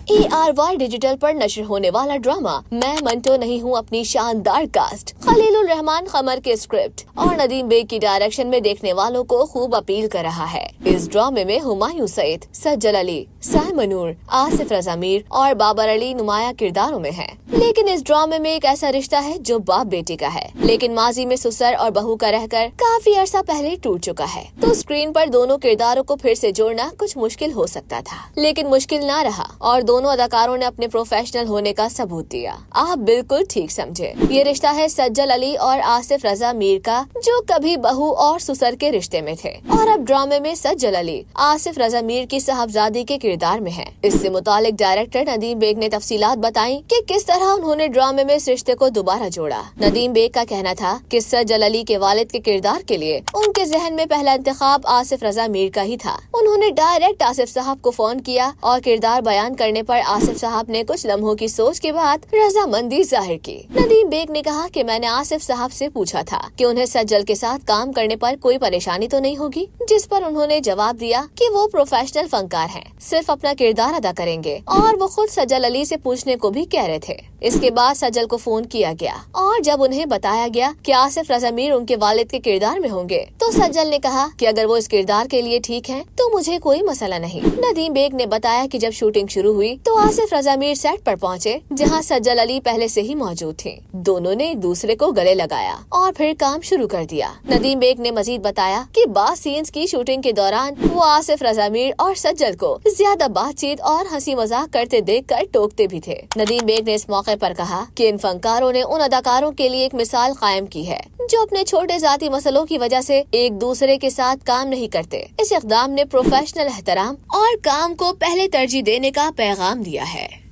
ARY digital पर नशर होने वाला ड्रामा मैं मंटो नहीं हूँ अपनी शानदार कास्ट, खलीलुर रहमान खमर के स्क्रिप्ट और नदीम बेग की डायरेक्शन में देखने वालों को खूब अपील कर रहा है। इस ड्रामे में हुमायूं सईद, सज्जल अली, साइमन नूर, आसिफ रजा मीर और बाबर अली नुमाया किरदारों में हैं। लेकिन इस ड्रामे में एक ऐसा रिश्ता है जो बाप बेटी का है, लेकिन माजी में ससुर और बहू का रहकर काफी अरसा पहले टूट चुका है। तो स्क्रीन पर दोनों किरदारों को फिर से जोड़ना कुछ मुश्किल हो सकता था, लेकिन मुश्किल ना रहा और दोनों अदाकारों ने अपने प्रोफेशनल होने का सबूत दिया। आप बिल्कुल ठीक समझे, ये रिश्ता है सज्जल अली और आसिफ रजा मीर का, जो कभी बहू और ससुर के रिश्ते में थे और अब ड्रामे में सज्जल अली आसिफ रजा मीर की साहबजादी के किरदार में है। इससे मुतालिक डायरेक्टर नदीम बेग ने तफसीलात बताई कि किस तरह उन्होंने ड्रामे में इस रिश्ते को दोबारा जोड़ा। नदीम बेग का कहना था कि सज्जल अली के वालिद के किरदार के लिए उनके जहन में पहला इंतखाब आसिफ रजा मीर का ही था। उन्होंने डायरेक्ट आसिफ साहब को फोन किया और किरदार बयान करने पर आसिफ साहब ने कुछ लम्हों की सोच के बाद रजामंदी जाहिर की। नदीम बेग ने कहा कि मैंने आसिफ साहब से पूछा था कि उन्हें सज्जल के साथ काम करने पर कोई परेशानी तो नहीं होगी, जिस पर उन्होंने जवाब दिया कि वो प्रोफेशनल फनकार हैं, सिर्फ अपना किरदार अदा करेंगे और वो खुद सज्जल अली से पूछने को भी कह रहे थे। इसके बाद सज्जल को फोन किया गया और जब उन्हें बताया गया कि आसिफ रजा मीर उनके वालिद के किरदार में होंगे, तो सज्जल ने कहा कि अगर वो इस किरदार के लिए ठीक हैं, तो मुझे कोई मसला नहीं। नदीम बेग ने बताया कि जब शूटिंग शुरू हुई तो आसिफ रजा मीर सेट पर पहुंचे, जहां सज्जल अली पहले से ही मौजूद थे। दोनों ने एक दूसरे को गले लगाया और फिर काम शुरू कर दिया। नदीम बेग ने मजीद बताया कि बास सीन्स की शूटिंग के दौरान वो आसिफ रजा मीर और सज्जल को ज्यादा बातचीत और हंसी मजाक करते देखकर टोकते भी थे। नदीम बेग ने इस मौके पर कहा कि इन फनकारों ने उन अदाकारों के लिए एक मिसाल कायम की है जो अपने छोटे जाती मसलों की वजह से एक दूसरे के साथ काम नहीं करते। इस इक़दाम ने प्रोफेशनल एहतराम और काम को पहले तरजीह देने का पैगाम दिया है।